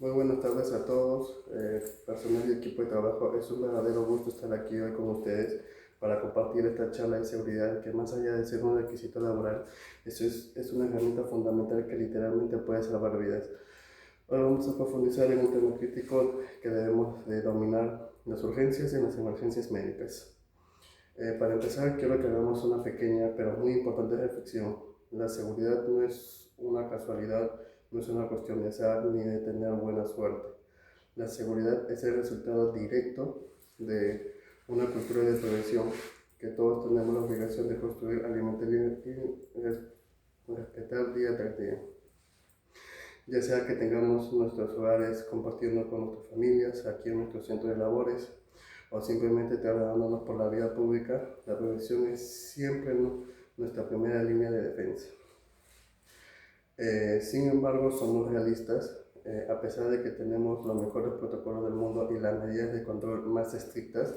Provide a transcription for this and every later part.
Muy buenas tardes a todos, personal y equipo de trabajo. Es un verdadero gusto estar aquí hoy con ustedes para compartir esta charla de seguridad que, más allá de ser un requisito laboral, es una herramienta fundamental que literalmente puede salvar vidas. Ahora vamos a profundizar en un tema crítico que debemos de dominar: las urgencias y las emergencias médicas. Para empezar, quiero que hagamos una pequeña pero muy importante reflexión. La seguridad no es una casualidad, no es una cuestión de azar ni de tener buena suerte. La seguridad es el resultado directo de una cultura de prevención que todos tenemos la obligación de construir, alimentar y respetar día tras día. Ya sea que tengamos nuestros hogares compartiendo con nuestras familias, aquí en nuestro centro de labores, o simplemente trasladándonos por la vía pública, la prevención es siempre nuestra primera línea de defensa. Sin embargo, somos realistas. A pesar de que tenemos los mejores protocolos del mundo y las medidas de control más estrictas,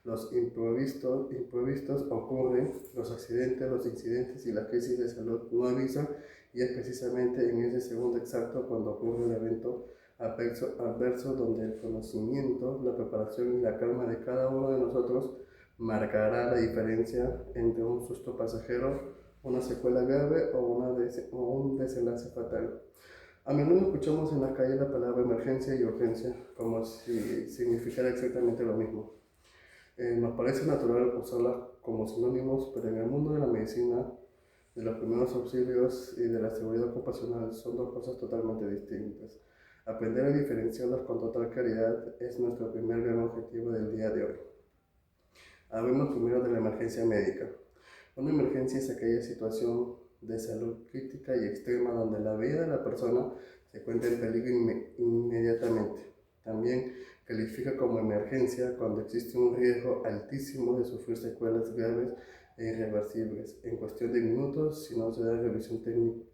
los imprevistos ocurren, los accidentes, los incidentes y las crisis de salud no avisan, y es precisamente en ese segundo exacto cuando ocurre un evento adverso donde el conocimiento, la preparación y la calma de cada uno de nosotros marcará la diferencia entre un susto pasajero, una secuela grave o un desenlace fatal. A menudo escuchamos en la calle la palabra emergencia y urgencia como si significara exactamente lo mismo. Nos parece natural usarlas como sinónimos, pero en el mundo de la medicina, de los primeros auxilios y de la seguridad ocupacional son dos cosas totalmente distintas. Aprender a diferenciarlas con total claridad es nuestro primer gran objetivo del día de hoy. Hablemos primero de la emergencia médica. Una emergencia es aquella situación de salud crítica y extrema donde la vida de la persona se encuentra en peligro inmediatamente. También califica como emergencia cuando existe un riesgo altísimo de sufrir secuelas graves e irreversibles. En cuestión de minutos, si no se da revisión técnica,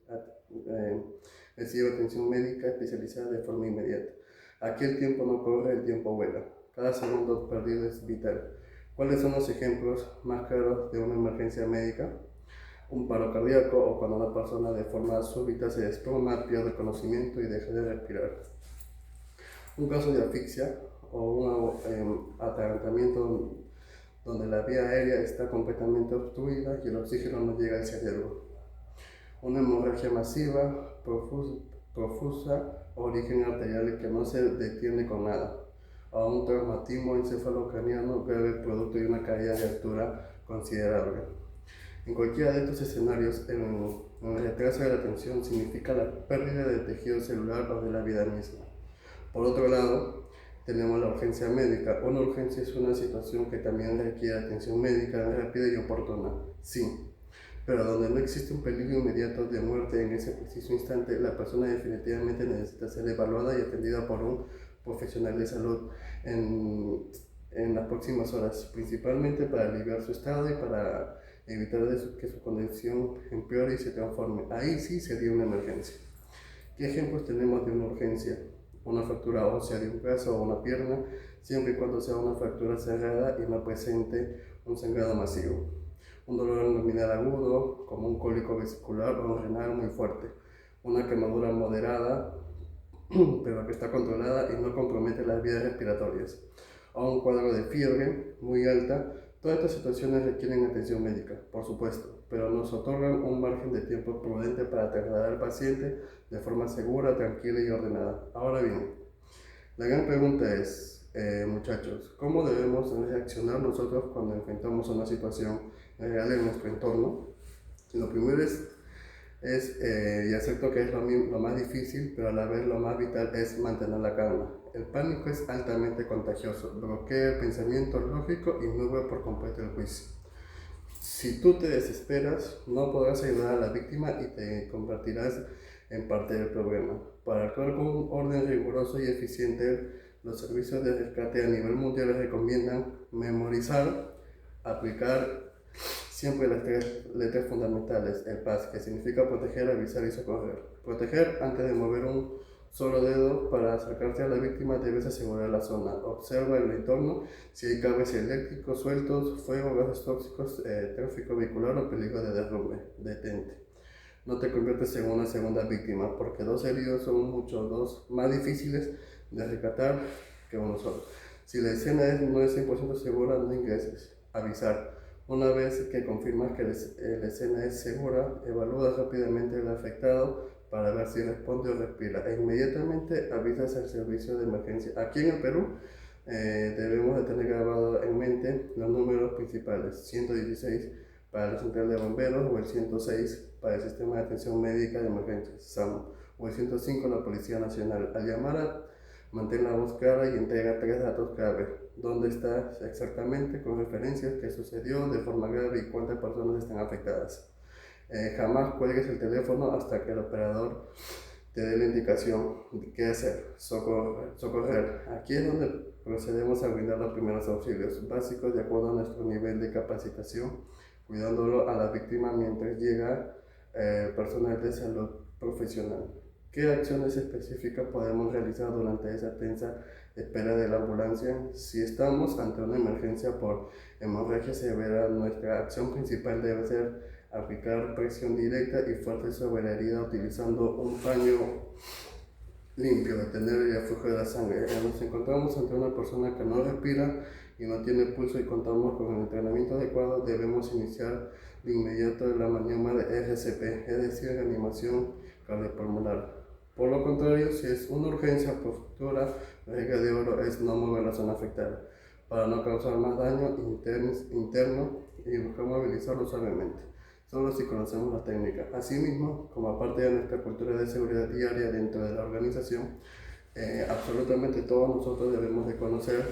recibe atención médica especializada de forma inmediata. Aquí el tiempo no corre, el tiempo vuela. Cada segundo perdido es vital. ¿Cuáles son los ejemplos más claros de una emergencia médica? Un paro cardíaco, o cuando una persona de forma súbita se desploma, pierde conocimiento y deja de respirar. Un caso de asfixia o un atragantamiento donde la vía aérea está completamente obstruida y el oxígeno no llega al cerebro. Una hemorragia masiva, profusa o origen arterial que no se detiene con nada, o un traumatismo encefalocraniano grave producto de una caída de altura considerable. En cualquiera de estos escenarios, el retraso de la atención significa la pérdida de tejido celular o de la vida misma. Por otro lado, tenemos la urgencia médica. Una urgencia es una situación que también requiere atención médica rápida y oportuna, sí, pero donde no existe un peligro inmediato de muerte en ese preciso instante, la persona definitivamente necesita ser evaluada y atendida por un profesional de salud en las próximas horas, principalmente para aliviar su estado y para evitar que su condición empeore y se transforme. Ahí sí sería una emergencia. ¿Qué ejemplos tenemos de una urgencia? Una fractura ósea de un brazo o una pierna, siempre y cuando sea una fractura cerrada y no presente un sangrado masivo. Un dolor abdominal agudo, como un cólico vesicular o renal muy fuerte. Una quemadura moderada, pero que está controlada y no compromete las vías respiratorias. O un cuadro de fiebre muy alta. Todas estas situaciones requieren atención médica, por supuesto, pero nos otorgan un margen de tiempo prudente para trasladar al paciente de forma segura, tranquila y ordenada. Ahora bien, la gran pregunta es, muchachos, ¿cómo debemos reaccionar nosotros cuando enfrentamos una situación real en nuestro entorno? Lo primero y acepto que es lo más difícil, pero a la vez lo más vital, es mantener la calma. El pánico es altamente contagioso, bloquea el pensamiento lógico y nubla por completo el juicio. Si tú te desesperas, no podrás ayudar a la víctima y te convertirás en parte del problema. Para actuar con un orden riguroso y eficiente, los servicios de rescate a nivel mundial recomiendan memorizar, aplicar siempre las tres letras fundamentales: el PAS, que significa proteger, avisar y socorrer. Proteger: antes de mover un solo dedo para acercarse a la víctima, debes asegurar la zona. Observa el entorno, si hay cables eléctricos sueltos, fuego, gases tóxicos, tráfico vehicular o peligro de derrumbe. Detente. no te conviertes en una segunda víctima, porque dos heridos son dos más difíciles de rescatar que uno solo. Si la escena no es 100% segura, no ingreses. Avisar. Una vez que confirmas que la escena es segura, evalúa rápidamente al afectado para ver si responde o respira e inmediatamente avisas al servicio de emergencia. Aquí en el Perú debemos de tener grabado en mente los números principales: 116 para la central de bomberos, o el 106 para el sistema de atención médica de emergencias, SAM, o el 105 la Policía Nacional. Al llamar, mantén la voz clara y entrega 3 datos clave: dónde estás exactamente, con referencias, qué sucedió de forma grave y cuántas personas están afectadas. Jamás cuelgues el teléfono hasta que el operador te dé la indicación de qué hacer. Socorrer. Aquí es donde procedemos a brindar los primeros auxilios básicos de acuerdo a nuestro nivel de capacitación, cuidándolo a la víctima mientras llega personal de salud profesional. ¿Qué acciones específicas podemos realizar durante esa tensa espera de la ambulancia? Si estamos ante una emergencia por hemorragia severa, nuestra acción principal debe ser aplicar presión directa y fuerte sobre la herida utilizando un paño limpio, detener el flujo de la sangre. Nos encontramos ante una persona que no respira y no tiene pulso y contamos con el entrenamiento adecuado, debemos iniciar de inmediato la maniobra de RCP, es decir, reanimación cardiopulmonar. Por lo contrario, si es una urgencia por fractura, la regla de oro es no mover la zona afectada para no causar más daño interno y buscar movilizarlo suavemente, solo si conocemos la técnica. Asimismo, como parte de nuestra cultura de seguridad diaria dentro de la organización, absolutamente todos nosotros debemos de conocer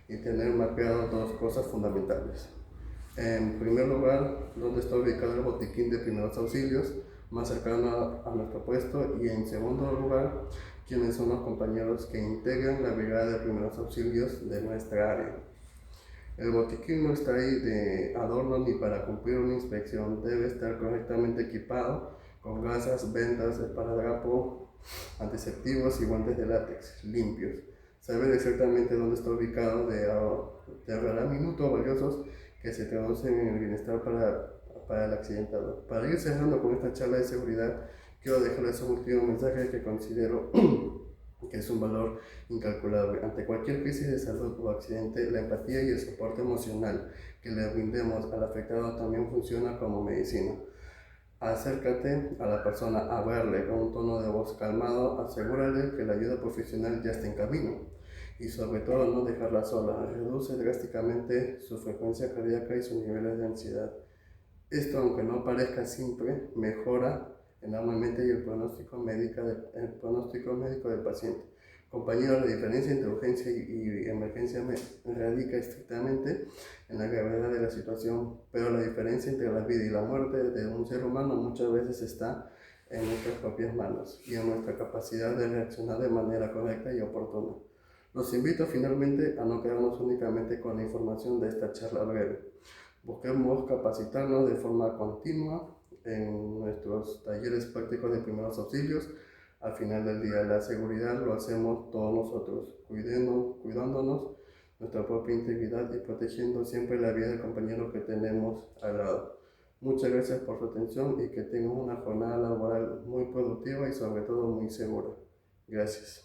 y tener mapeado dos cosas fundamentales. En primer lugar, dónde está ubicado el botiquín de primeros auxilios más cercano a nuestro puesto, y en segundo lugar, quiénes son los compañeros que integran la brigada de primeros auxilios de nuestra área. El botiquín no está ahí de adorno ni para cumplir una inspección, debe estar correctamente equipado con gasas, vendas, esparadrapo, antiseptivos y guantes de látex limpios. Saber exactamente dónde está ubicado de ahorrará minutos valiosos que se traducen en el bienestar para el accidentado. Para ir cerrando con esta charla de seguridad, quiero dejarles un último mensaje que considero que es un valor incalculable. Ante cualquier crisis de salud o accidente, la empatía y el soporte emocional que le brindemos al afectado también funciona como medicina. Acércate a la persona, hablarle con un tono de voz calmado, asegúrale que la ayuda profesional ya está en camino y sobre todo no dejarla sola. Reduce drásticamente su frecuencia cardíaca y sus niveles de ansiedad. Esto, aunque no parezca simple, mejora enormemente el pronóstico médico del paciente. Compañeros, la diferencia entre urgencia y emergencia radica estrictamente en la gravedad de la situación, pero la diferencia entre la vida y la muerte de un ser humano muchas veces está en nuestras propias manos y en nuestra capacidad de reaccionar de manera correcta y oportuna. Los invito finalmente a no quedarnos únicamente con la información de esta charla breve. Busquemos capacitarnos de forma continua en nuestros talleres prácticos de primeros auxilios. Al final del día, la seguridad lo hacemos todos nosotros, cuidándonos nuestra propia integridad y protegiendo siempre la vida del compañero que tenemos al lado. Muchas gracias por su atención y que tengan una jornada laboral muy productiva y sobre todo muy segura. Gracias.